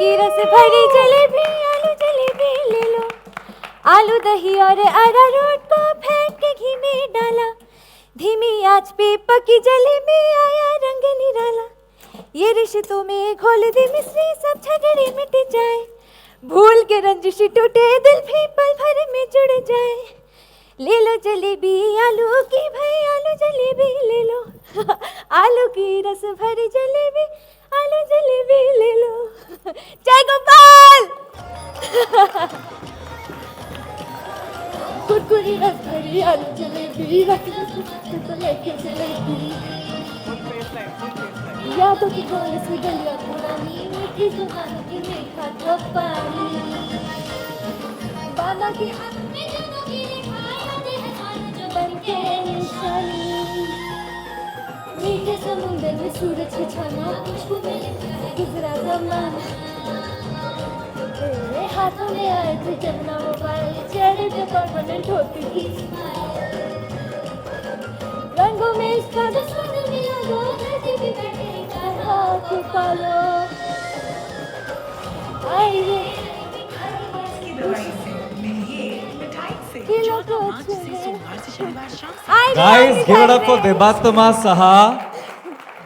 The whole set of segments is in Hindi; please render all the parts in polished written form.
की रस भरी जलेबी, आलू जलेबी ले लो। आलू दही और अरारोट को फेंट के घी में डाला, धीमी आंच पे पकी जलेबी आया रंग निराला। ये रिश्तों में घोल दे मिश्री, सब झगड़े मिट जाए, भूल के रंजिश टूटे दिल भी पल भर में जुड़ जाए। ले लो जलेबी आलू की, भाई आलू जलेबी ले लो। आलू की रस भरी जलेबी, आलू जलेबी ले लो। जय गोपाल। कुरकुरी रस भरी आलू जलेबी, लेके जलेबी। यादों की गोली सी गलियां पुरानी, मीठी जुबान की मीठा तो पानी। बाबा के हाथ में दोनों की बनके निशानी। मीठे समुंदर में सूरज की छाना, गुजरा जमाना। तेरे हाथों में आए थे जब ना मोबाइल, चेहरे पे परमानेंट होती थी रंगों में इसका दुश्मन मिला दो, धरती पे बैठे कहा के पालो। आइए guys give it up for Debatma Saha,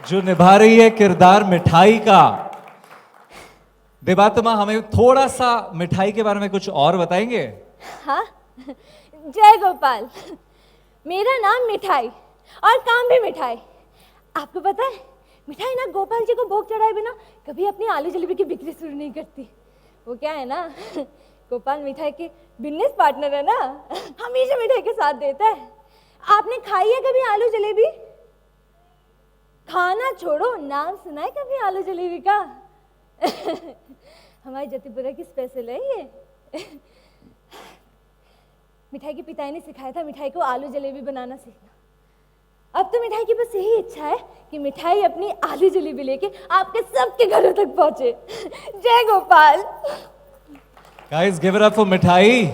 जो निभा रही है किरदार मिठाई का। देबात्मा, हमें थोड़ा सा मिठाई के बारे में कुछ और बताएंगे? हाँ, जय गोपाल। मेरा नाम मिठाई और काम भी मिठाई। आपको पता है, मिठाई ना गोपाल जी को भोग चढ़ाए बिना कभी अपनी आलू जलेबी की बिक्री शुरू नहीं करती। वो क्या है ना, गोपाल मिठाई के बिजनेस पार्टनर है ना, हमेशा मिठाई के साथ देता है। आपने खाई है कभी आलू जलेबी? खाना छोड़ो, नाम सुना है कभी आलू जलेबी का? हमारी जतीपुरा की स्पेशल है ये। मिठाई के पिताई ने सिखाया था मिठाई को आलू जलेबी बनाना सीखना। अब तो मिठाई की बस यही इच्छा है कि मिठाई अपनी आलू जलेबी लेके आपके सबके घरों तक पहुंचे। जय Gopal. Guys give it up for मिठाई।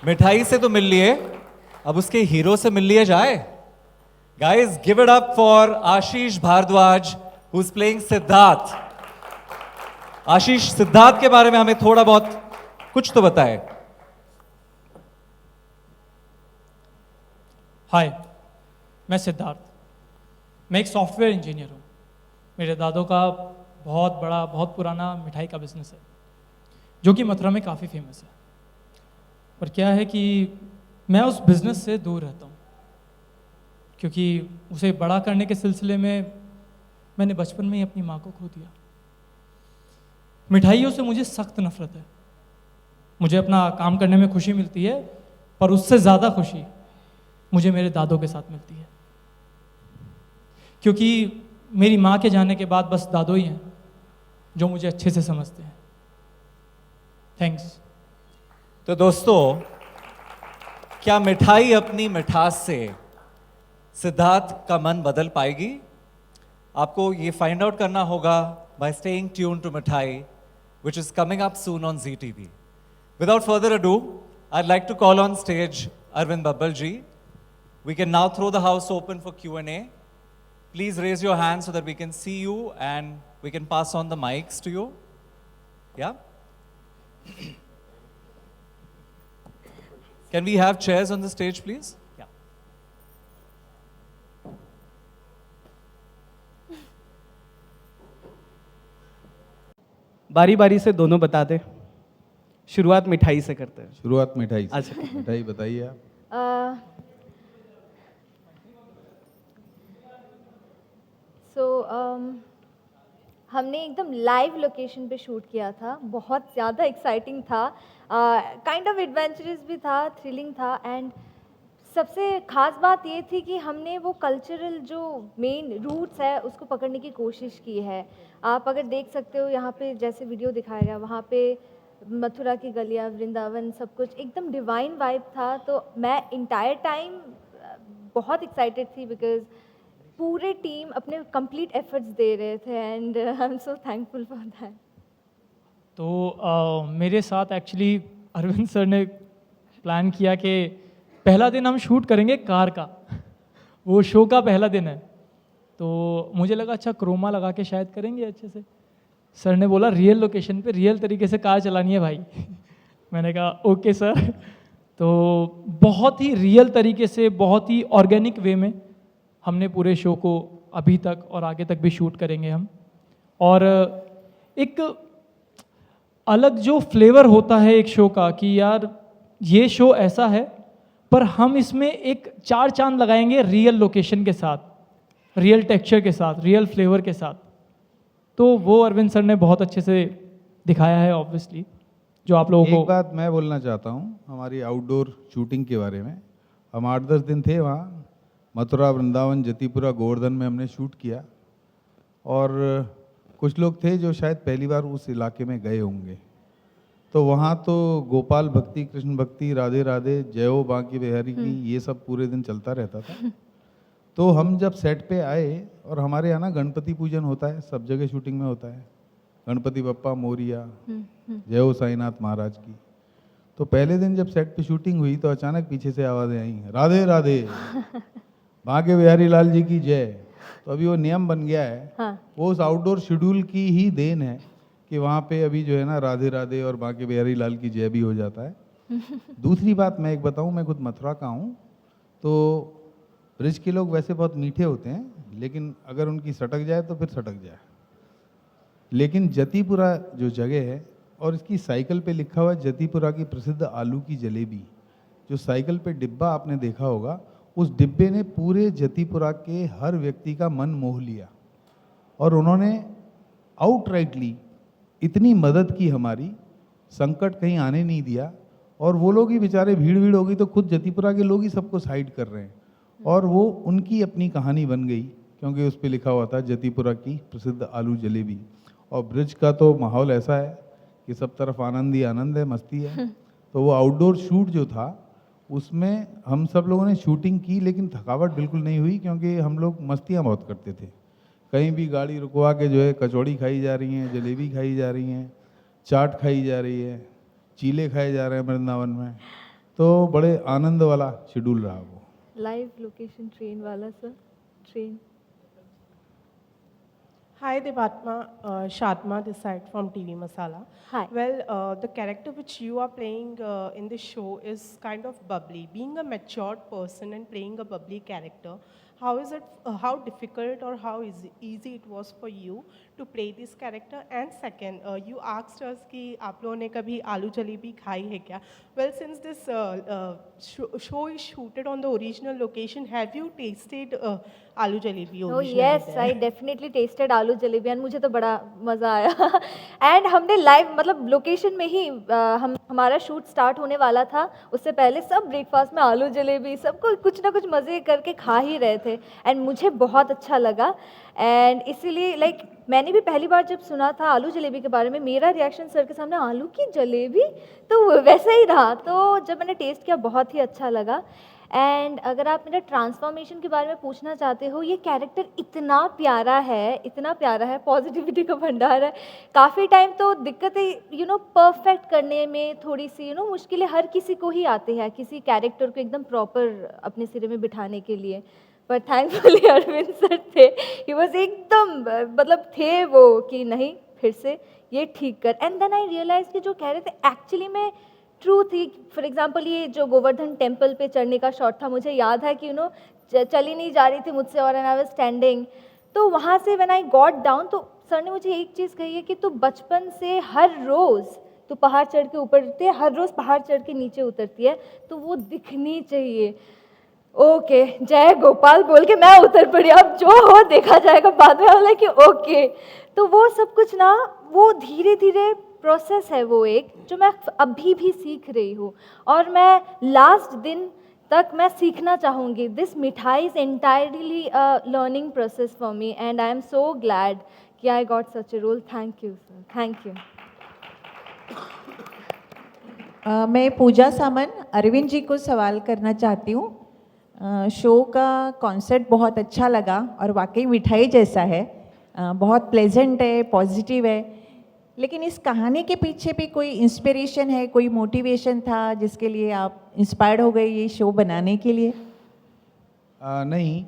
मिठाई से तो मिल लिए, अब उसके हीरो से मिल लिया जाए। Guys give it up for Ashish Bhardwaj who is playing Siddharth. Ashish, Siddharth के बारे में हमें थोड़ा बहुत कुछ तो बताए। हाय, मैं सिद्धार्थ। मैं एक सॉफ्टवेयर इंजीनियर हूँ। मेरे दादों का बहुत बड़ा, बहुत पुराना मिठाई का बिजनेस है, जो कि मथुरा में काफ़ी फेमस है। पर क्या है कि मैं उस बिज़नेस से दूर रहता हूँ, क्योंकि उसे बड़ा करने के सिलसिले में मैंने बचपन में ही अपनी माँ को खो दिया। मिठाइयों से मुझे सख्त नफरत है। मुझे अपना काम करने में खुशी मिलती है, पर उससे ज़्यादा खुशी मुझे मेरे दादों के साथ मिलती है, क्योंकि मेरी माँ के जाने के बाद बस दादो ही हैं जो मुझे अच्छे से समझते हैं। थैंक्स। तो दोस्तों, क्या मिठाई अपनी मिठास से सिद्धार्थ का मन बदल पाएगी? आपको ये फाइंड आउट करना होगा by staying tuned to Mithai, which is coming up soon on ZTV. Without further ado, I'd like to call on stage Arvind Babbal ji. We can now throw the house open for Q&A. Please raise your hand so that we can see you and we can pass on the mics to you. Yeah? Can we have chairs on the stage, please? Yeah. बारी बारी से दोनों बता दे। शुरुआत मिठाई से करते हैं। शुरुआत मिठाई से। अच्छा। मिठाई बताइए आप। हमने एकदम लाइव लोकेशन पे शूट किया था। बहुत ज़्यादा एक्साइटिंग था, काइंड ऑफ एडवेंचरस भी था, थ्रिलिंग था। एंड सबसे ख़ास बात ये थी कि हमने वो कल्चरल जो मेन रूट्स है उसको पकड़ने की कोशिश की है। आप अगर देख सकते हो यहाँ पे जैसे वीडियो दिखाया गया, वहाँ पे मथुरा की गलियाँ, वृंदावन, सब कुछ एकदम डिवाइन वाइब था। तो मैं इंटायर टाइम बहुत एक्साइटेड थी बिकॉज पूरे टीम अपने कंप्लीट एफर्ट्स दे रहे थे and I am so thankful for that. तो मेरे साथ एक्चुअली अरविंद सर ने प्लान किया कि पहला दिन हम शूट करेंगे कार का, वो शो का पहला दिन है। तो मुझे लगा अच्छा क्रोमा लगा के शायद करेंगे अच्छे से। सर ने बोला रियल लोकेशन पे रियल तरीके से कार चलानी है भाई। मैंने कहा ओके सर। तो बहुत ही रियल तरीके से, बहुत ही ऑर्गेनिक वे में हमने पूरे शो को अभी तक और आगे तक भी शूट करेंगे हम। और एक अलग जो फ्लेवर होता है एक शो का कि यार ये शो ऐसा है, पर हम इसमें एक 4 चांद लगाएंगे रियल लोकेशन के साथ, रियल टेक्सचर के साथ, रियल फ्लेवर के साथ। तो वो अरविंद सर ने बहुत अच्छे से दिखाया है ऑब्वियसली, जो आप लोगों को। एक बात मैं बोलना चाहता हूँ हमारी आउटडोर शूटिंग के बारे में। हम 8-10 दिन थे वहाँ, मथुरा, वृंदावन, जतीपुरा, गोवर्धन में हमने शूट किया। और कुछ लोग थे जो शायद पहली बार उस इलाके में गए होंगे। तो वहाँ तो गोपाल भक्ति, कृष्ण भक्ति, राधे राधे, जय हो बांके बिहारी की, ये सब पूरे दिन चलता रहता था। तो हम जब सेट पे आए, और हमारे यहाँ ना गणपति पूजन होता है, सब जगह शूटिंग में होता है, गणपति बप्पा मोरिया, जय हो साईनाथ महाराज की। तो पहले दिन जब सेट पे शूटिंग हुई तो अचानक पीछे से आवाज़ें आई, राधे राधे, बांके बिहारी लाल जी की जय। तो अभी वो नियम बन गया है। हाँ। वो उस आउटडोर शेड्यूल की ही देन है कि वहाँ पे अभी जो है ना राधे राधे और बांके बिहारी लाल की जय भी हो जाता है। दूसरी बात मैं एक बताऊँ, मैं खुद मथुरा का हूँ। तो ब्रिज के लोग वैसे बहुत मीठे होते हैं, लेकिन अगर उनकी सटक जाए तो फिर सटक जाए। लेकिन जतीपुरा जो जगह है, और इसकी साइकिल पे लिखा हुआ है जतीपुरा की प्रसिद्ध आलू की जलेबी। जो साइकिल पे डिब्बा आपने देखा होगा, उस डिब्बे ने पूरे जतीपुरा के हर व्यक्ति का मन मोह लिया। और उन्होंने आउटराइटली इतनी मदद की हमारी, संकट कहीं आने नहीं दिया। और वो लोग ही बेचारे, भीड़ भीड़ हो गई तो खुद जतीपुरा के लोग ही सबको साइड कर रहे हैं। और वो उनकी अपनी कहानी बन गई, क्योंकि उस पर लिखा हुआ था जतीपुरा की प्रसिद्ध आलू जलेबी। और ब्रिज का तो माहौल ऐसा है कि सब तरफ आनंद ही आनंद है, मस्ती है। तो वो आउटडोर शूट जो था, उसमें हम सब लोगों ने शूटिंग की, लेकिन थकावट बिल्कुल नहीं हुई, क्योंकि हम लोग मस्तियाँ बहुत करते थे। कहीं भी गाड़ी रुकवा के जो है कचौड़ी खाई जा रही हैं, जलेबी खाई जा रही हैं, चाट खाई जा रही है, चीले खाए जा रहे हैं वृंदावन में। तो बड़े आनंद वाला शेड्यूल रहा वो। लाइव लोकेशन ट्रेन वाला sir, train. Hi Devatma, Shatma this side from TV Masala. Hi. Well, the character which you are playing in the show is kind of bubbly. Being a matured person and playing a bubbly character, how is it? How difficult or how easy it was for you to play this character? And second, you asked us कि आप लोगों ने कभी आलू जलेबी खाई है क्या? Well, since this show is shooted on the original location, have you tasted आलू jalebi Oh originally yes, there? I definitely tasted आलू जलेबी एंड मुझे तो बड़ा मज़ा आया। एंड हमने लाइव मतलब लोकेशन में ही हमारा शूट स्टार्ट होने वाला था, उससे पहले सब ब्रेकफास्ट में आलू जलेबी, सबको कुछ ना कुछ मज़े करके खा ही रहे थे। एंड मुझे बहुत अच्छा लगा। एंड इसीलिए लाइक मैंने भी पहली बार जब सुना था आलू जलेबी के बारे में, मेरा रिएक्शन सर के सामने आलू की जलेबी, तो वैसा ही रहा। तो जब मैंने टेस्ट किया बहुत ही अच्छा लगा। एंड अगर आप मेरा ट्रांसफॉर्मेशन के बारे में पूछना चाहते हो, ये कैरेक्टर इतना प्यारा है, पॉजिटिविटी का भंडार है। काफ़ी टाइम तो दिक्कतें परफेक्ट करने में थोड़ी सी मुश्किलें हर किसी को ही आती है, किसी कैरेक्टर को एकदम प्रॉपर अपने सिरे में बिठाने के लिए। पर थैंकफुली अरविंद सर थे, ही वॉज एकदम मतलब थे वो कि नहीं फिर से ये ठीक कर। एंड देन आई रियलाइज कि जो कह रहे थे एक्चुअली में ट्रू थी। फॉर एग्जाम्पल ये जो गोवर्धन टेम्पल पे चढ़ने का शॉट था, मुझे याद है कि चली नहीं जा रही थी मुझसे और एंड आई वाज स्टैंडिंग। तो वहाँ से व्हेन आई गॉट डाउन, तो सर ने मुझे एक चीज़ कही है कि तू बचपन से हर रोज़ तू पहाड़ चढ़ के ऊपर उतरती है, हर रोज़ पहाड़ चढ़ के नीचे उतरती है, तो वो दिखनी चाहिए। ओके जय गोपाल बोल के मैं उतर पड़ी, अब जो हो देखा जाएगा बाद में। वाला कि ओके, तो वो सब कुछ ना वो धीरे धीरे प्रोसेस है, वो एक जो मैं अभी भी सीख रही हूँ और मैं लास्ट दिन तक मैं सीखना चाहूँगी। This Mithai is entirely learning process for me and I am so glad कि I got such a role. Thank you sir, thank you. मैं पूजा सामन अरविंद जी को सवाल करना चाहती हूँ। शो का कॉन्सेप्ट बहुत अच्छा लगा और वाकई मिठाई जैसा है, बहुत प्लेजेंट है, पॉजिटिव है। लेकिन इस कहानी के पीछे भी कोई इंस्पिरेशन है, कोई मोटिवेशन था जिसके लिए आप इंस्पायर्ड हो गए ये शो बनाने के लिए? नहीं,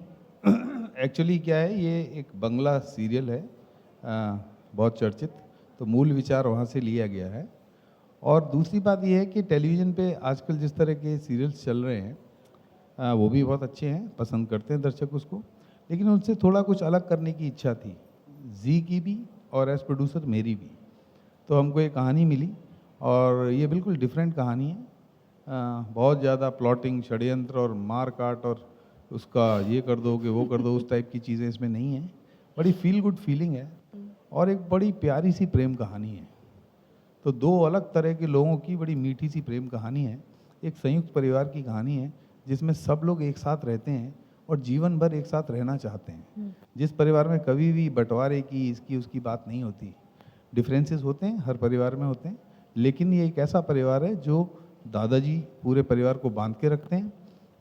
एक्चुअली क्या है, ये एक बंगला सीरियल है, बहुत चर्चित। तो मूल विचार वहाँ से लिया गया है। और दूसरी बात यह है कि टेलीविज़न पे आजकल जिस तरह के सीरियल्स चल रहे हैं वो भी बहुत अच्छे हैं, पसंद करते हैं दर्शक उसको, लेकिन उनसे थोड़ा कुछ अलग करने की इच्छा थी, जी की भी और एज प्रोड्यूसर मेरी भी। तो हमको ये कहानी मिली और ये बिल्कुल डिफरेंट कहानी है। बहुत ज़्यादा प्लॉटिंग, षड्यंत्र और मार काट और उसका ये कर दो कि वो कर दो, उस टाइप की चीज़ें इसमें नहीं हैं। बड़ी फील गुड फीलिंग है और एक बड़ी प्यारी सी प्रेम कहानी है। तो दो अलग तरह के लोगों की बड़ी मीठी सी प्रेम कहानी है। एक संयुक्त परिवार की कहानी है जिसमें सब लोग एक साथ रहते हैं और जीवन भर एक साथ रहना चाहते हैं। जिस परिवार में कभी भी बंटवारे की, इसकी उसकी बात नहीं होती। डिफरेंसेस होते हैं, हर परिवार में होते हैं, लेकिन ये एक ऐसा परिवार है जो दादाजी पूरे परिवार को बांध के रखते हैं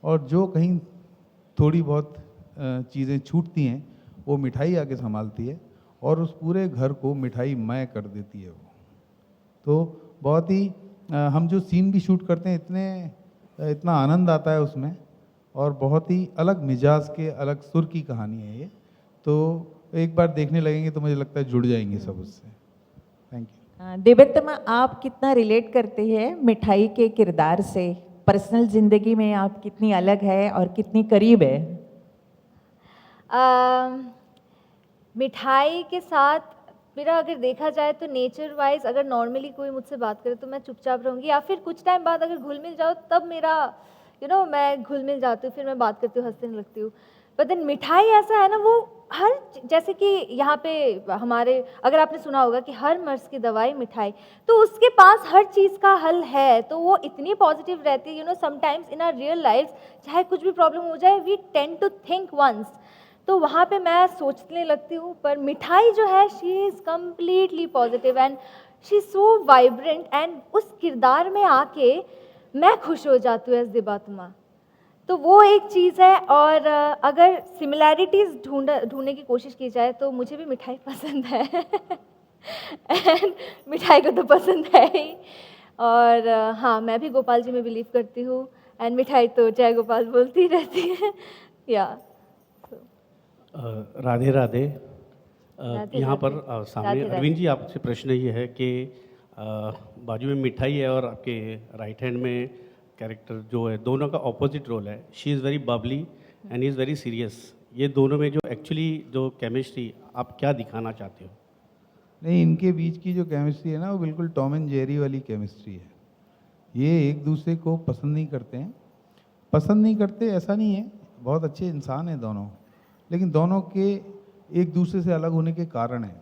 और जो कहीं थोड़ी बहुत चीज़ें छूटती हैं वो मिठाई आके संभालती है और उस पूरे घर को मिठाई मय कर देती है वो। तो बहुत ही हम जो सीन भी शूट करते हैं इतना आनंद आता है उसमें और बहुत ही अलग मिजाज के, अलग सुर की कहानी है ये। तो एक बार देखने लगेंगे तो मुझे लगता है जुड़ जाएंगे सब उससे। Thank you. देवत्तमा, आप कितना रिलेट करते हैं मिठाई के किरदार से? पर्सनल जिंदगी में आप कितनी अलग है और कितनी करीब है? मिठाई के साथ मेरा अगर देखा जाए तो नेचर वाइज अगर नॉर्मली कोई मुझसे बात करे तो मैं चुपचाप रहूँगी, या फिर कुछ टाइम बाद अगर घुल मिल जाओ तब मेरा मैं घुल मिल जाती हूँ, फिर मैं बात करती हूँ, हंसने लगती हूँ। बट देन मिठाई ऐसा है ना, वो हर जैसे कि यहाँ पे हमारे, अगर आपने सुना होगा कि हर मर्ज की दवाई मिठाई, तो उसके पास हर चीज़ का हल है। तो वो इतनी पॉजिटिव रहती है, sometimes in our real life चाहे कुछ भी प्रॉब्लम हो जाए, we tend to think once, तो वहाँ पे मैं सोचने लगती हूँ। पर मिठाई जो है, she is completely positive and she is so vibrant, and उस किरदार में आके मैं खुश हो जाती हूँ एज दिबातमा। तो वो एक चीज़ है। और अगर सिमिलैरिटीज़ ढूंढने की कोशिश की जाए तो मुझे भी मिठाई पसंद है एंड मिठाई को तो पसंद है ही। और हाँ, मैं भी गोपाल जी में बिलीव करती हूँ एंड मिठाई तो जय गोपाल बोलती रहती है। या राधे राधे। राधे यहाँ पर राधे। सामने राधे राधे। अरविंद जी, आपसे प्रश्न ये है कि बाजू में मिठाई है और आपके राइट हैंड में कैरेक्टर जो है, दोनों का ऑपोजिट रोल है। She is very Babli and is very serious. ये दोनों में जो एक्चुअली जो केमिस्ट्री आप क्या दिखाना चाहते हो? नहीं, इनके बीच की जो केमिस्ट्री है ना, वो बिल्कुल टॉम एंड जेरी वाली केमिस्ट्री है। ये एक दूसरे को पसंद नहीं करते हैं। पसंद नहीं करते ऐसा नहीं है, बहुत अच्छे इंसान हैं दोनों, लेकिन दोनों के एक दूसरे से अलग होने के कारण हैं।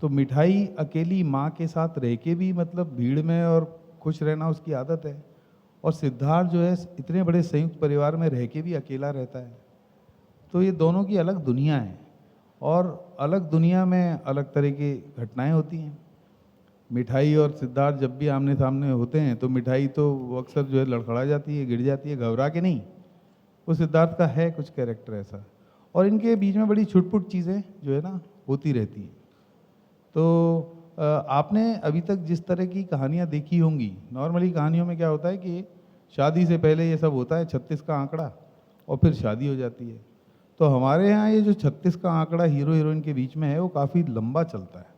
तो मिठाई अकेली माँ के साथ रह के भी मतलब भीड़ में और खुश रहना उसकी आदत है, और सिद्धार्थ जो है इतने बड़े संयुक्त परिवार में रह के भी अकेला रहता है। तो ये दोनों की अलग दुनिया है और अलग दुनिया में अलग तरह की घटनाएं होती हैं। मिठाई और सिद्धार्थ जब भी आमने सामने होते हैं तो मिठाई तो अक्सर जो है लड़खड़ा जाती है, गिर जाती है, घबरा के नहीं। वो सिद्धार्थ का है कुछ कैरेक्टर ऐसा, और इनके बीच में बड़ी छुटपुट चीज़ें जो है ना होती रहती हैं। तो आपने अभी तक जिस तरह की कहानियाँ देखी होंगी, नॉर्मली कहानियों में क्या होता है कि शादी से पहले ये सब होता है 36 का आंकड़ा, और फिर शादी हो जाती है। तो हमारे यहाँ ये जो 36 का आंकड़ा हीरो हीरोइन के बीच में है, वो काफ़ी लंबा चलता है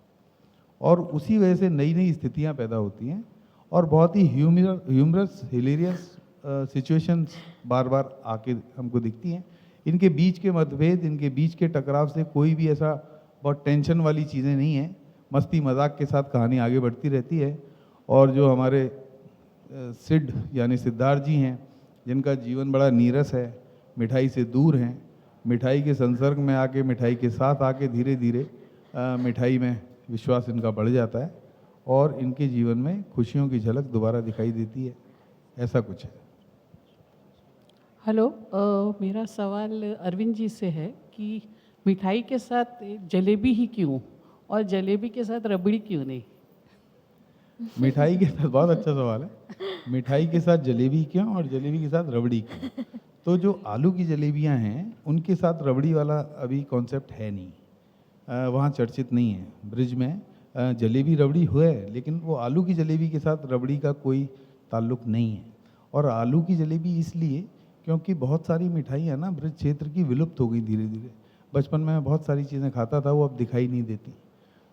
और उसी वजह से नई नई स्थितियाँ पैदा होती हैं और बहुत ही ह्यूमरस हिलेरियस सिचुएशंस बार बार आके हमको दिखती हैं। इनके बीच के मतभेद, इनके बीच के टकराव से कोई भी ऐसा बहुत टेंशन वाली चीज़ें नहीं हैं। मस्ती मजाक के साथ कहानी आगे बढ़ती रहती है। और जो हमारे सिड यानी सिद्धार्थ जी हैं, जिनका जीवन बड़ा नीरस है, मिठाई से दूर हैं, मिठाई के संसर्ग में आके, मिठाई के साथ आके धीरे धीरे मिठाई में विश्वास इनका बढ़ जाता है और इनके जीवन में खुशियों की झलक दोबारा दिखाई देती है। ऐसा कुछ है। हेलो, मेरा सवाल अरविंद जी से है कि मिठाई के साथ जलेबी ही क्यों, और जलेबी के साथ रबड़ी क्यों नहीं? मिठाई के साथ, बहुत अच्छा सवाल है, मिठाई के साथ जलेबी क्यों और जलेबी के साथ रबड़ी क्यों? तो जो आलू की जलेबियां हैं उनके साथ रबड़ी वाला अभी कॉन्सेप्ट है नहीं, वहाँ चर्चित नहीं है। ब्रिज में जलेबी रबड़ी हुए, लेकिन वो आलू की जलेबी के साथ रबड़ी का कोई ताल्लुक नहीं है। और आलू की जलेबी इसलिए क्योंकि बहुत सारी मिठाइयाँ ना ब्रिज क्षेत्र की विलुप्त हो गई धीरे धीरे। बचपन में मैं बहुत सारी चीज़ें खाता था, वो अब दिखाई नहीं देती।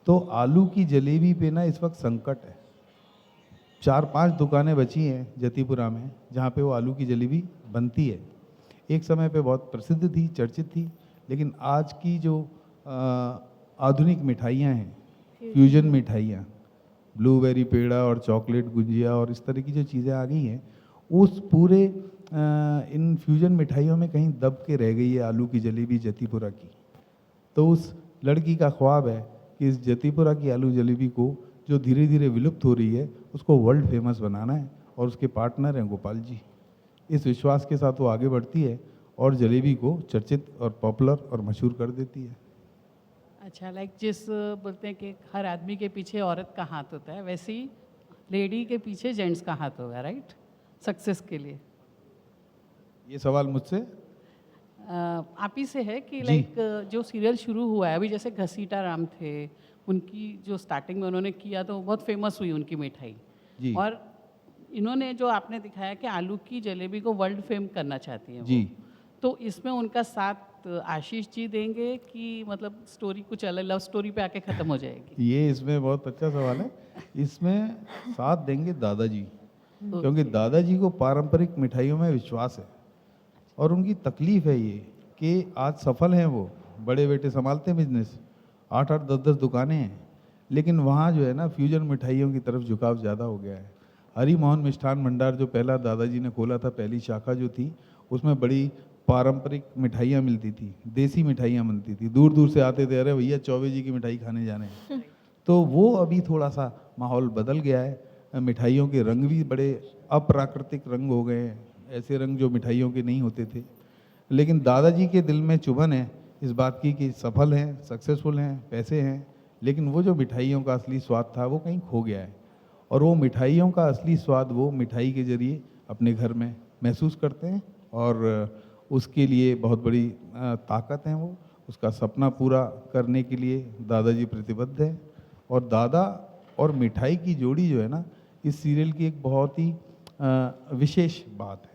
तो आलू की जलेबी पे ना इस वक्त संकट है। 4-5 दुकानें बची हैं जतीपुरा में जहाँ पे वो आलू की जलेबी बनती है। एक समय पे बहुत प्रसिद्ध थी, चर्चित थी, लेकिन आज की जो आधुनिक मिठाइयाँ हैं, फ्यूजन मिठाइयाँ, ब्लूबेरी पेड़ा और चॉकलेट गुजिया और इस तरह की जो चीज़ें आ गई हैं, उस पूरे इन फ्यूजन मिठाइयों में कहीं दब के रह गई है आलू की जलेबी जतीपुरा की। तो उस लड़की का ख्वाब है कि इस जतीपुरा की आलू जलेबी को जो धीरे धीरे विलुप्त हो रही है उसको वर्ल्ड फेमस बनाना है, और उसके पार्टनर हैं गोपाल जी। इस विश्वास के साथ वो आगे बढ़ती है और जलेबी को चर्चित और पॉपुलर और मशहूर कर देती है। अच्छा, लाइक जिस बोलते हैं कि हर आदमी के पीछे औरत का हाथ होता है, वैसे ही लेडी के पीछे जेंट्स का हाथ होगा, राइट, सक्सेस के लिए। ये सवाल मुझसे आप ही से है कि जी। लाइक जो सीरियल शुरू हुआ है अभी, जैसे घसीटा राम थे, उनकी जो स्टार्टिंग में उन्होंने किया तो बहुत फेमस हुई उनकी मिठाई, जी और इन्होंने जो आपने दिखाया कि आलू की जलेबी को वर्ल्ड फेम करना चाहती हैं वो। जी। तो इसमें उनका साथ आशीष जी देंगे कि मतलब स्टोरी कुछ अलग लव स्टोरी पे आके ख़त्म हो जाएगी? ये इसमें बहुत अच्छा सवाल है। इसमें साथ देंगे दादाजी, क्योंकि दादाजी को पारंपरिक मिठाइयों में विश्वास है और उनकी तकलीफ है ये कि आज सफल हैं वो, बड़े बेटे संभालते हैं बिजनेस, 8-8 10-10 दुकानें हैं, लेकिन वहाँ जो है ना फ्यूजन मिठाइयों की तरफ झुकाव ज़्यादा हो गया है। हरि मोहन मिष्ठान भंडार जो पहला दादाजी ने खोला था, पहली शाखा जो थी, उसमें बड़ी पारंपरिक मिठाइयाँ मिलती थी, देसी मिठाइयाँ मिलती थी। दूर दूर से आते थे, अरे भैया चौबे जी की मिठाई खाने जाने हैं। तो वो अभी थोड़ा सा माहौल बदल गया है। मिठाइयों के रंग भी बड़े अप्राकृतिक रंग हो गए हैं, ऐसे रंग जो मिठाइयों के नहीं होते थे। लेकिन दादाजी के दिल में चुभन है इस बात की कि सफल हैं, सक्सेसफुल हैं, पैसे हैं, लेकिन वो जो मिठाइयों का असली स्वाद था वो कहीं खो गया है। और वो मिठाइयों का असली स्वाद वो मिठाई के जरिए अपने घर में महसूस करते हैं, और उसके लिए बहुत बड़ी ताकत है वो। उसका सपना पूरा करने के लिए दादाजी प्रतिबद्ध हैं। और दादा और मिठाई की जोड़ी जो है ना, इस सीरियल की एक बहुत ही विशेष बात है।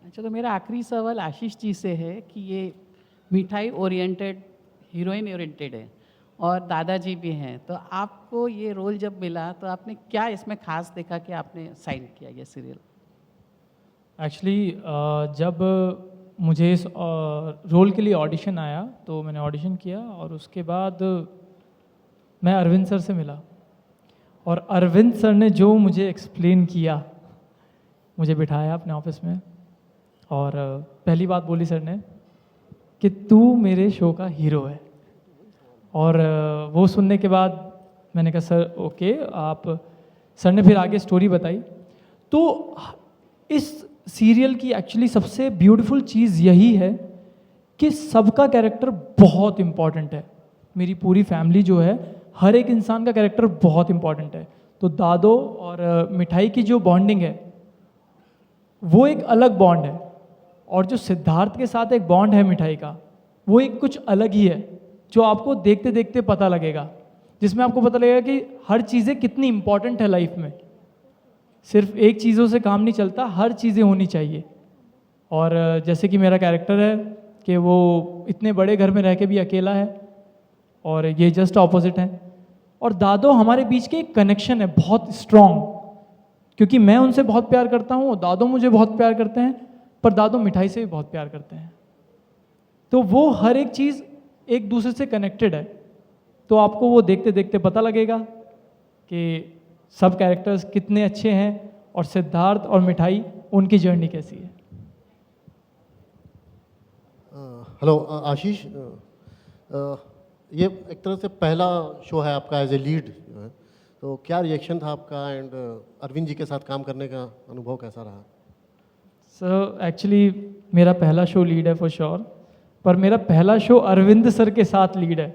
अच्छा, तो मेरा आखिरी सवाल आशीष जी से है कि ये मिठाई ओरिएंटेड, हीरोइन ओरिएंटेड है और दादाजी भी हैं, तो आपको ये रोल जब मिला तो आपने क्या इसमें खास देखा कि आपने साइन किया ये सीरियल? एक्चुअली जब मुझे इस रोल के लिए ऑडिशन आया तो मैंने ऑडिशन किया, और उसके बाद मैं अरविंद सर से मिला, और अरविंद सर ने जो मुझे एक्सप्लेन किया, मुझे बिठाया अपने ऑफिस में, और पहली बात बोली सर ने कि तू मेरे शो का हीरो है। और वो सुनने के बाद मैंने कहा सर ओके आप। सर ने फिर आगे स्टोरी बताई। तो इस सीरियल की एक्चुअली सबसे ब्यूटीफुल चीज़ यही है कि सबका कैरेक्टर बहुत इम्पॉर्टेंट है। मेरी पूरी फैमिली जो है, हर एक इंसान का कैरेक्टर बहुत इम्पॉर्टेंट है। तो दादो और मिठाई की जो बॉन्डिंग है वो एक अलग बॉन्ड है, और जो सिद्धार्थ के साथ एक बॉन्ड है मिठाई का, वो एक कुछ अलग ही है, जो आपको देखते देखते पता लगेगा, जिसमें आपको पता लगेगा कि हर चीज़ें कितनी इम्पॉर्टेंट है लाइफ में। सिर्फ एक चीज़ों से काम नहीं चलता, हर चीज़ें होनी चाहिए। और जैसे कि मेरा कैरेक्टर है कि वो इतने बड़े घर में रह के भी अकेला है, और ये जस्ट ऑपोजिट है। और दादो हमारे बीच के एक कनेक्शन है बहुत स्ट्रॉन्ग, क्योंकि मैं उनसे बहुत प्यार करता हूँ, दादो मुझे बहुत प्यार करते हैं, पर दादो मिठाई से भी बहुत प्यार करते हैं। तो वो हर एक चीज़ एक दूसरे से कनेक्टेड है। तो आपको वो देखते देखते पता लगेगा कि सब कैरेक्टर्स कितने अच्छे हैं, और सिद्धार्थ और मिठाई उनकी जर्नी कैसी है। हेलो आशीष, ये एक तरह से पहला शो है आपका एज ए लीड, तो क्या रिएक्शन था आपका, एंड अरविंद जी के साथ काम करने का अनुभव कैसा रहा? सर एक्चुअली मेरा पहला शो लीड है फॉर श्योर, पर मेरा पहला शो अरविंद सर के साथ लीड है।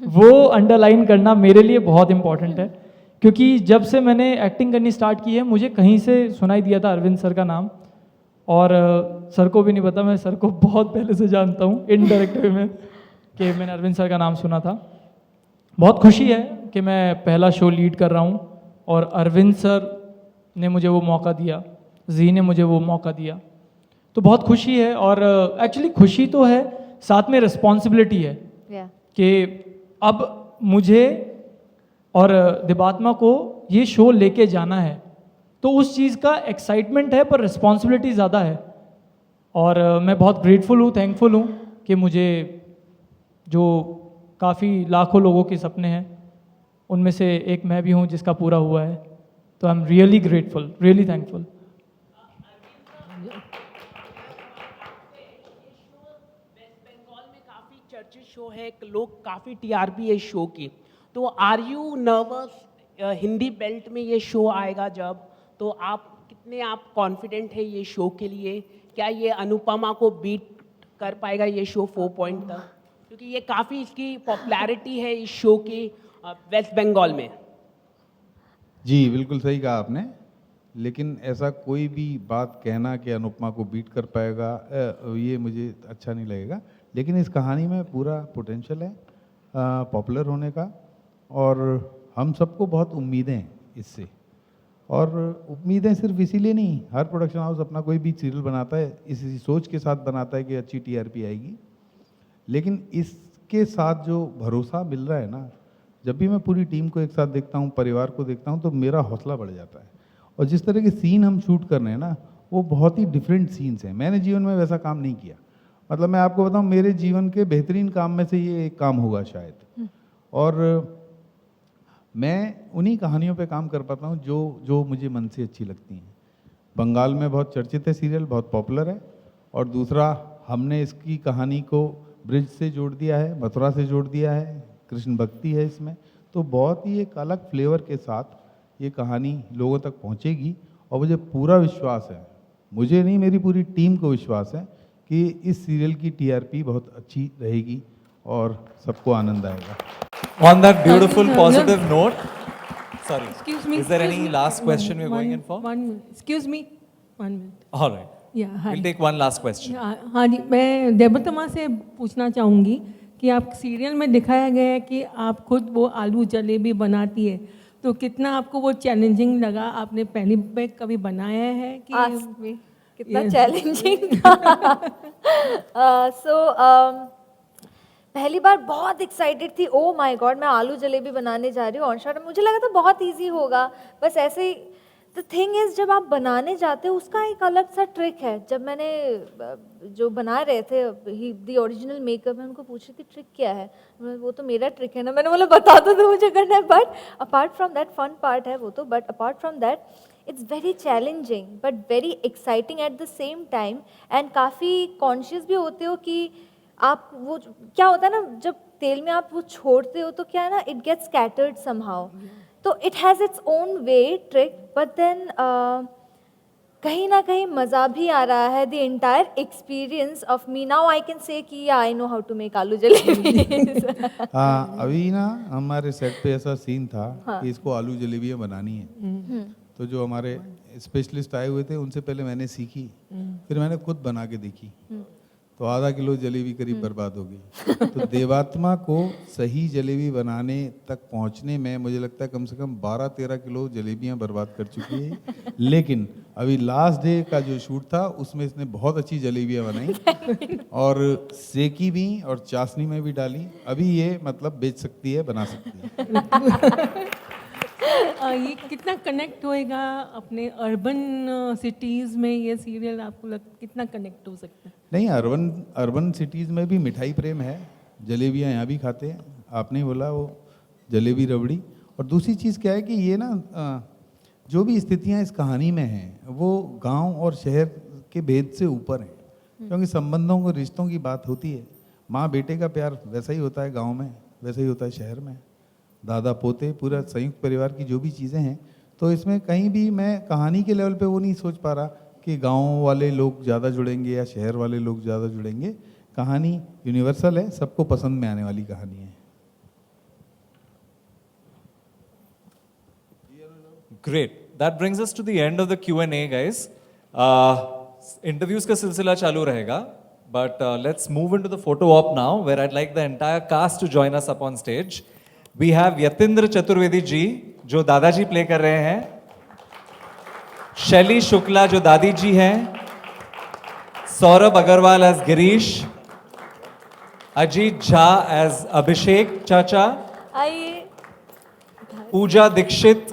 वो अंडरलाइन करना मेरे लिए बहुत इंपॉर्टेंट है, क्योंकि जब से मैंने एक्टिंग करनी स्टार्ट की है, मुझे कहीं से सुनाई दिया था अरविंद सर का नाम, और सर को भी नहीं पता, मैं सर को बहुत पहले से जानता हूँ इनडायरेक्ट वे में, कि मैंने अरविंद सर का नाम सुना था। बहुत खुशी है कि मैं पहला शो लीड कर रहा हूँ, और अरविंद सर ने मुझे वो मौका दिया, जी ने मुझे वो मौका दिया, तो बहुत खुशी है। और एक्चुअली खुशी तो है, साथ में रिस्पॉन्सिबिलिटी है Yeah. कि अब मुझे और दिबात्मा को ये शो लेके जाना है, तो उस चीज़ का एक्साइटमेंट है पर रिस्पॉन्सिबिलिटी ज़्यादा है। और मैं बहुत ग्रेटफुल हूँ, थैंकफुल हूँ कि मुझे जो काफ़ी लाखों लोगों के सपने हैं उनमें से एक मैं भी हूँ जिसका पूरा हुआ है। तो I am really grateful, really thankful. काफ़ी चर्चित शो है, लोग काफ़ी टीआरपी है इस शो की, तो are you nervous Hindi belt में ये शो आएगा जब, तो आप कितने आप कॉन्फिडेंट है ये शो के लिए? क्या ये अनुपमा को बीट कर पाएगा ये शो 4 पॉइंट तक? क्योंकि ये काफ़ी इसकी पॉपुलैरिटी है इस शो की वेस्ट बंगाल में। जी बिल्कुल सही कहा आपने, लेकिन ऐसा कोई भी बात कहना कि अनुपमा को बीट कर पाएगा ये मुझे अच्छा नहीं लगेगा। लेकिन इस कहानी में पूरा पोटेंशियल है पॉपुलर होने का, और हम सबको बहुत उम्मीदें हैं इससे। और उम्मीदें सिर्फ इसीलिए नहीं, हर प्रोडक्शन हाउस अपना कोई भी सीरियल बनाता है इसी सोच के साथ बनाता है कि अच्छी टीआरपी आएगी, लेकिन इसके साथ जो भरोसा मिल रहा है ना, जब भी मैं पूरी टीम को एक साथ देखता हूँ, परिवार को देखता हूँ, तो मेरा हौसला बढ़ जाता है। और जिस तरह के सीन हम शूट कर रहे हैं ना, वो बहुत ही डिफरेंट सीन्स हैं। मैंने जीवन में वैसा काम नहीं किया, मतलब मैं आपको बताऊं, मेरे जीवन के बेहतरीन काम में से ये एक काम होगा शायद। और मैं उन्हीं कहानियों पे काम कर पाता हूँ जो मुझे मन से अच्छी लगती हैं। बंगाल में बहुत चर्चित है सीरियल, बहुत पॉपुलर है। और दूसरा, हमने इसकी कहानी को ब्रिज से जोड़ दिया है, मथुरा से जोड़ दिया है, कृष्ण भक्ति है इसमें, तो बहुत ही एक अलग फ्लेवर के साथ ये कहानी लोगों तक पहुंचेगी। और मुझे पूरा विश्वास है, मुझे नहीं मेरी पूरी टीम को विश्वास है कि इस सीरियल की टीआरपी बहुत अच्छी रहेगी और सबको आनंद आएगा। On that beautiful positive note, sorry, Excuse me. is there excuse any me. last question we're going in for? One minute. Excuse me. 1 minute. All right, Yeah, hi. we'll take one last question. हाँ जी, मैं देवतमा से पूछना चाहूँगी कि आप सीरियल में दिखाया गया है कि आप खुद वो आलू जलेबी बनाती है, तो कितना आपको वो चैलेंजिंग लगा? आपने पहली बार कभी बनाया है कि Ask me. कितना चैलेंजिंग था। पहली बार बहुत एक्साइटेड थी, ओ माय गॉड मैं आलू जलेबी बनाने जा रही हूँ ऑन शॉट। मुझे लगा था बहुत इजी होगा, बस ऐसे ही। द थिंग इज़, जब आप बनाने जाते हो उसका एक अलग सा ट्रिक है। जब मैंने जो बना रहे थे द ओरिजिनल मेकअप में उनको पूछी थी ट्रिक क्या है, वो तो मेरा ट्रिक है ना, मैंने बोला बता दो तो मुझे करना है। But apart from that, fun part है वो तो, but apart from that it's very challenging but very exciting at the same time. And काफ़ी कॉन्शियस भी होते हो कि आप वो क्या होता है ना, जब तेल में आप वो छोड़ते हो तो क्या है ना, इट गेट्स स्कैटर्ड समहाउ। तो it has its own way trick, but then कहीं ना कहीं मज़ा भी आ रहा है। The entire experience of me now I can say कि I know how to make aloo jalebi. हाँ, अभी ना हमारे सेट पे ऐसा सीन था कि इसको आलू जलेबियाँ बनानी है, तो जो हमारे स्पेशलिस्ट आए हुए थे उनसे पहले मैंने सीखी, फिर मैंने खुद बना के देखी, तो आधा किलो जलेबी करीब बर्बाद हो गई। तो देवात्मा को सही जलेबी बनाने तक पहुंचने में मुझे लगता है कम से कम 12-13 किलो जलेबियां बर्बाद कर चुकी है। लेकिन अभी लास्ट डे का जो शूट था उसमें इसने बहुत अच्छी जलेबियां बनाई और सेकी भी और चाशनी में भी डाली। अभी ये मतलब बेच सकती है, बना सकती है। ये कितना कनेक्ट होएगा अपने अर्बन सिटीज़ में? ये सीरियल आपको कितना कनेक्ट हो सकता है? नहीं, अर्बन सिटीज़ में भी मिठाई प्रेम है, जलेबियाँ यहाँ भी खाते हैं। आपने बोला वो जलेबी रबड़ी। और दूसरी चीज़ क्या है कि ये ना जो भी स्थितियाँ इस कहानी में हैं वो गांव और शहर के भेद से ऊपर हैं, क्योंकि संबंधों को, रिश्तों की बात होती है। माँ बेटे का प्यार वैसा ही होता है गाँव में, वैसा ही होता है शहर में, दादा पोते, पूरा संयुक्त परिवार की जो भी चीज़ें हैं। तो इसमें कहीं भी मैं कहानी के लेवल पे वो नहीं सोच पा रहा कि गांव वाले लोग ज़्यादा जुड़ेंगे या शहर वाले लोग ज़्यादा जुड़ेंगे। कहानी यूनिवर्सल है, सबको पसंद में आने वाली कहानी है। Great. That brings us to the end of the Q&A, guys. Interviews का सिलसिला चालू रहेगा, but let's move into the photo op now, where I'd like the entire cast to join us up on stage. We have Yatindra Chaturvedi जी, जो दादाजी प्ले कर रहे हैं, शैली शुक्ला जो दादी जी हैं, सौरभ अग्रवाल एज गिरीश, अजीत झा एज अभिषेक चाचा, आइए। पूजा दीक्षित,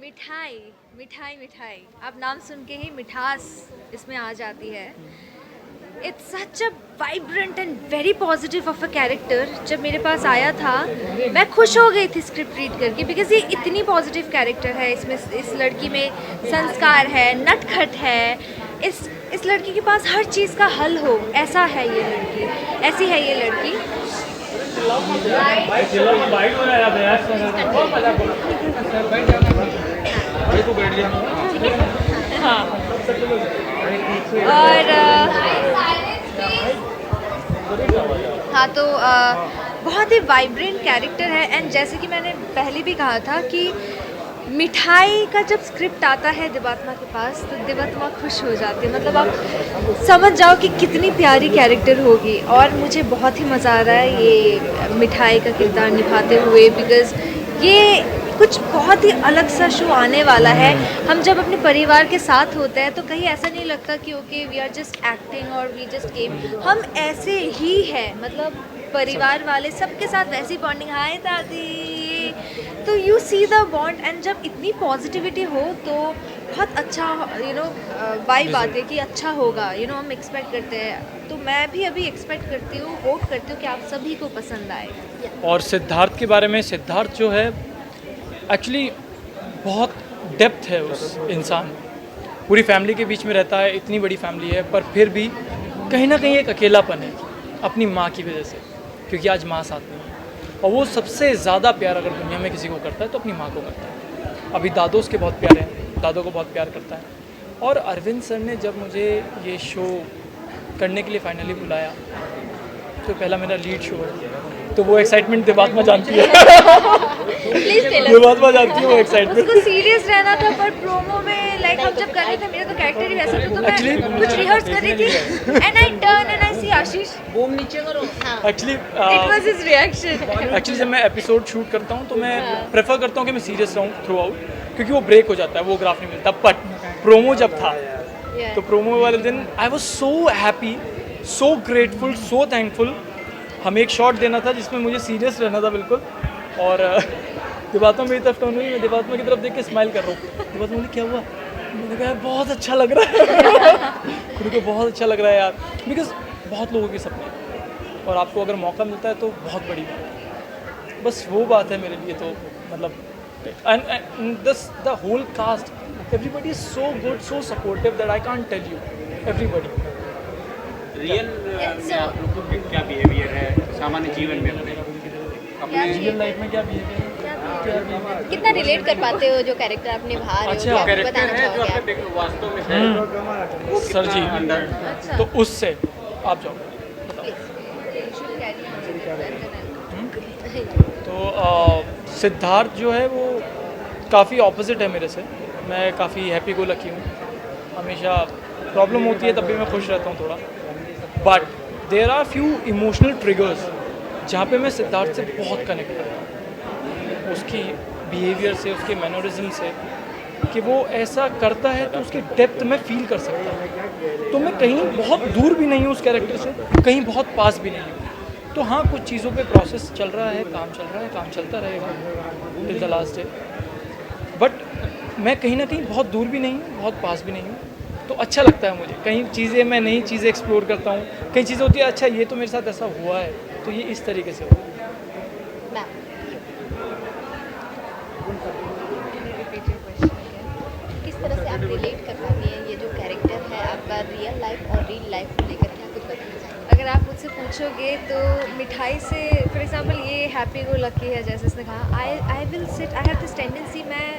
मिठाई मिठाई मिठाई, आप नाम सुन के ही मिठास इसमें आ जाती है। It's such a vibrant and very positive of a character. जब मेरे पास आया था मैं खुश हो गई थी स्क्रिप्ट रीड करके, बिकॉज ये इतनी पॉजिटिव कैरेक्टर है। इसमें इस लड़की में संस्कार है, नटखट है, इस लड़की के पास हर चीज़ का हल हो, ऐसा है ये लड़की, ऐसी है ये लड़की। और हाँ तो बहुत ही वाइब्रेंट कैरेक्टर है। एंड जैसे कि मैंने पहले भी कहा था कि मिठाई का जब स्क्रिप्ट आता है दिवात्मा के पास तो दिवात्मा खुश हो जाती है। मतलब आप समझ जाओ कि कितनी प्यारी कैरेक्टर होगी। और मुझे बहुत ही मज़ा आ रहा है ये मिठाई का किरदार निभाते हुए, बिकॉज़ ये कुछ बहुत ही अलग सा शो आने वाला है। हम जब अपने परिवार के साथ होते हैं तो कहीं ऐसा नहीं लगता कि okay we are just acting और वी जस्ट गेम। हम ऐसे ही हैं, मतलब परिवार वाले सबके साथ वैसी बॉन्डिंग। हाय दादी, तो you see the bond. And जब इतनी पॉजिटिविटी हो तो बहुत अच्छा वाइब आती है कि अच्छा होगा। हम एक्सपेक्ट करते हैं, तो मैं भी अभी एक्सपेक्ट करती हूँ, होप करती हूँ कि आप सभी को पसंद आए। और सिद्धार्थ के बारे में, सिद्धार्थ जो है एक्चुअली बहुत डेप्थ है उस इंसान में। पूरी फैमिली के बीच में रहता है, इतनी बड़ी फैमिली है, पर फिर भी कहीं ना कहीं एक अकेलापन है अपनी माँ की वजह से, क्योंकि आज माँ साथ में है। और वो सबसे ज़्यादा प्यार अगर दुनिया में किसी को करता है तो अपनी माँ को करता है। अभी दादो उसके बहुत प्यारे हैं, दादो को बहुत प्यार करता है। और अरविंद सर ने जब मुझे ये शो करने के लिए फाइनली बुलाया, तो पहला मेरा लीड शो है, तो वो एक्साइटमेंट दिवात्मा जानती है। दिवात्मा जानती है वो एक्साइटमेंट। उसको सीरियस रहना था, पर प्रोमो में लाइक हम जब कर रहे थे, मेरे तो कैरेक्टर ही वैसा था, तो मैं कुछ रिहर्स कर रही थी and I turn and I see Ashish boom नीचे करो। Actually it was his reaction. Actually जब मैं एपिसोड शूट करता हूँ तो मैं प्रेफर करता हूँ कि मैं सीरियस रहूँ थ्रू आउट, क्योंकि वो ब्रेक हो जाता है, वो ग्राफ नहीं मिलता। बट प्रोमो जब था तो प्रोमो वाले दिन I was so happy, so grateful, so thankful. हमें एक शॉट देना था जिसमें मुझे सीरियस रहना था बिल्कुल, और दिवात्मा मेरी तरफ टर्न हुई, मैं दिवात्मा की तरफ देख के स्माइल कर रहा हूँ। दिवात्मा बोली क्या हुआ? मैंने कहा बहुत अच्छा लग रहा है। खुद को बहुत अच्छा लग रहा है यार, बिकॉज बहुत लोगों के सपने हैं और आपको अगर मौका मिलता है तो बहुत बड़ी बात है। बस वो बात है मेरे लिए। तो मतलब and the whole cast, everybody is so good, so supportive that I can't tell you, everybody. Real में आप लोगों का क्या बिहेवियर है सामान्य जीवन में अपने रियल लाइफ में क्या बिहेवियर, कितना रिलेट कर पाते हो जो कैरेक्टर आप निभा रहे हो, अच्छा, क्या बताना चाहोगे आप? आपके वास्तव में है सर जी अंदर, तो उससे आप जाओ तो सिद्धार्थ जो है वो काफ़ी ऑपोजिट है मेरे से। मैं काफ़ी हैप्पी गो लकी हूँ, हमेशा प्रॉब्लम होती है तब भी मैं खुश रहता हूँ थोड़ा। But there are few emotional triggers जहाँ पे मैं सिद्धार्थ से बहुत कनेक्ट करता हूँ, उसकी बिहेवियर से, उसके मैनरिज्म से, कि वो ऐसा करता है तो उसकी डेप्थ में फील कर सकता हूँ। तो मैं कहीं बहुत दूर भी नहीं हूँ उस कैरेक्टर से, कहीं बहुत पास भी नहीं हूँ। तो हाँ, कुछ चीज़ों पे प्रोसेस चल रहा है, काम चल रहा है, काम चलता रहेगा till the last day. But मैं कहीं ना कहीं बहुत दूर भी नहीं हूँ, बहुत पास भी नहीं हूँ। तो अच्छा लगता है मुझे, कहीं चीज़ें, मैं नई चीज़ें एक्सप्लोर करता हूँ, कई चीज़ें होती है अच्छा ये तो मेरे साथ ऐसा हुआ है, तो ये इस तरीके से हुआ। किस तरह से आप रिलेट कर पाती हैं ये जो कैरेक्टर है आपका रियल लाइफ और रियल लाइफ को लेकर, क्या कुछ बताना चाहेंगे? अगर आप मुझसे पूछोगे तो मिठाई से, फॉर एग्जांपल ये हैप्पी गो लकी है जैसे उसने कहा, I will sit, I have this tendency, मैं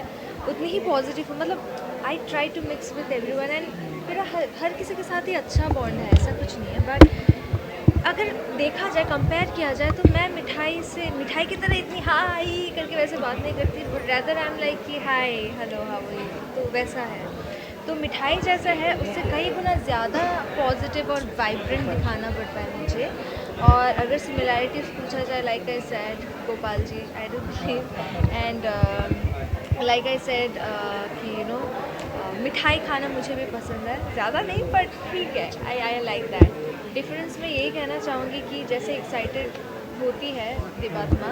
उतनी ही पॉजिटिव हूँ, मतलब I try to mix with everyone and मेरा हर किसी के साथ ही अच्छा बॉन्ड है, ऐसा कुछ नहीं है। बट अगर देखा जाए, कंपेयर किया जाए तो मैं मिठाई की तरह इतनी हाई करके वैसे बात नहीं करती, but rather I am like कि hi hello how are you, तो वैसा है। तो मिठाई जैसा है उससे कई गुना ज़्यादा पॉजिटिव और वाइब्रेंट दिखाना पड़ता है मुझे। और अगर सिमिलैरिटीज़ पूछा जाए, like I said Gopal ji, I do believe and like I said कि यू नो मिठाई खाना मुझे भी पसंद है, ज़्यादा नहीं बट ठीक है, आई लाइक दैट। डिफरेंस मैं यही कहना चाहूँगी कि जैसे एक्साइटेड होती है देवात्मा,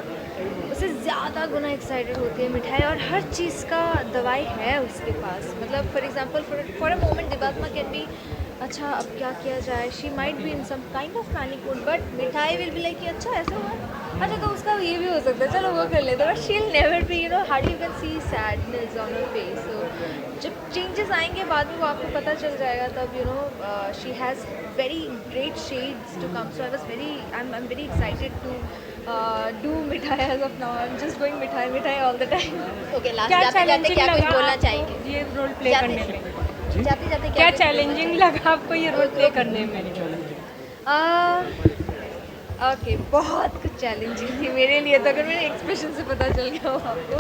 उससे ज़्यादा गुना एक्साइटेड होती है मिठाई, और हर चीज़ का दवाई है उसके पास। मतलब for example for a moment Devatma can be, अच्छा अब क्या किया जाए, she might be in some kind of panic mode, but Mithai will be like कि अच्छा ऐसा हुआ, अच्छा तो उसका ये भी हो सकता है, चलो वो कर लेते हैं, but she will never be, you know, hardly you can see sadness on her face. So जब चेंजेस आएंगे बाद में वो आपको पता चल जाएगा, तब you know she has very great shades to come. So I am very excited to do Mithai as of now. I'm just going मिठाई all the time. Okay, last जाते-जाते क्या कुछ बोलना चाहेंगे ये रोल प्ले करने में? जाते-जाते क्या चैलेंजिंग लगा आपको ये रोल प्ले करने में? ओके, बहुत कुछ चैलेंजिंग थी मेरे लिए, तो अगर मेरे एक्सप्रेशन से पता चल गया हो आपको।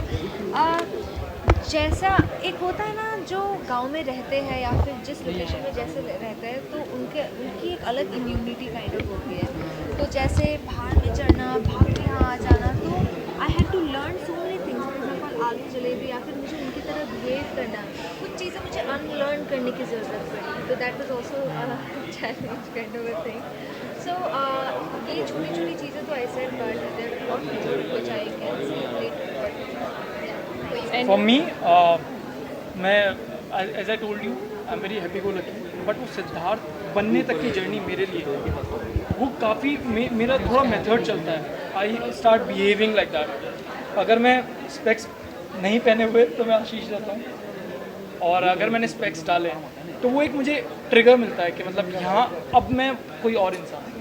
जैसा एक होता है ना जो गांव में रहते हैं या फिर जिस लोकेशन में जैसे रहते हैं, तो उनकी एक अलग इम्यूनिटी काइंड ऑफ होती है। तो जैसे पहाड़ में चढ़ना, भाग के यहाँ आ जाना, तो I had to learn so many things. For example aloo jalebi, या फिर मुझे उनकी तरह बिहेव करना, कुछ चीज़ें मुझे अनलर्न करने की ज़रूरत पड़ी। तो that was also challenge kind of a thing. So ये छोटी छोटी चीज़ें तो ऐसे which I can relate to, but for me, मैं as I told you, I am very happy go lucky, but वो सिद्धार्थ बनने तक की जर्नी मेरे लिए वो काफ़ी मेरा थोड़ा मेथड चलता है। I start behaving like that. अगर मैं स्पेक्स नहीं पहने हुए तो मैं आशीष रहता हूँ, और अगर मैंने स्पेक्स डाले तो वो एक मुझे ट्रिगर मिलता है कि मतलब यहाँ अब मैं कोई और इंसान हूँ।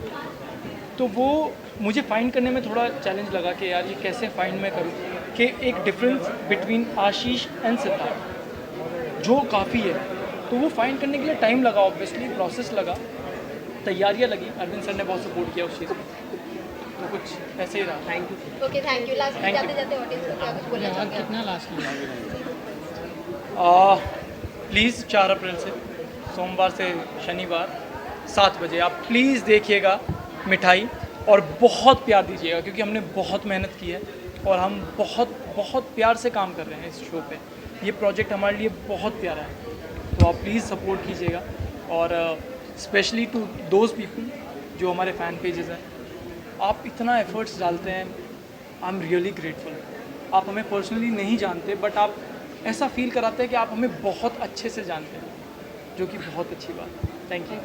तो वो मुझे फाइंड करने में थोड़ा चैलेंज लगा कि यार ये कैसे फाइंड मैं करूँ, कि एक difference between Ashish and Siddharth जो काफ़ी है। तो वो फाइंड करने के लिए टाइम लगा, ऑब्वियसली प्रोसेस लगा, तैयारियाँ लगी। अरविंद सर ने बहुत सपोर्ट किया उस चीज़ में, तो कुछ ऐसे ही रहा। Thank you. Okay, thank you. Last में जाते-जाते ऑडियंस को क्या कुछ बोलना चाहेंगे? कितना लास्ट में? प्लीज़ 4 अप्रैल से, सोमवार से शनिवार 7 बजे आप प्लीज़ देखिएगा मिठाई, और बहुत प्यार दीजिएगा, क्योंकि हमने बहुत मेहनत की है और हम बहुत प्यार से काम कर रहे हैं इस शो पे। ये प्रोजेक्ट हमारे लिए बहुत प्यारा है, तो आप प्लीज़ सपोर्ट कीजिएगा। और स्पेशली टू दोज पीपल जो हमारे फ़ैन पेजेस हैं, आप इतना एफर्ट्स डालते हैं, आई एम रियली ग्रेटफुल। आप हमें पर्सनली नहीं जानते, बट आप ऐसा फील कराते हैं कि आप हमें बहुत अच्छे से जानते हैं, जो कि बहुत अच्छी बात है। Thank you.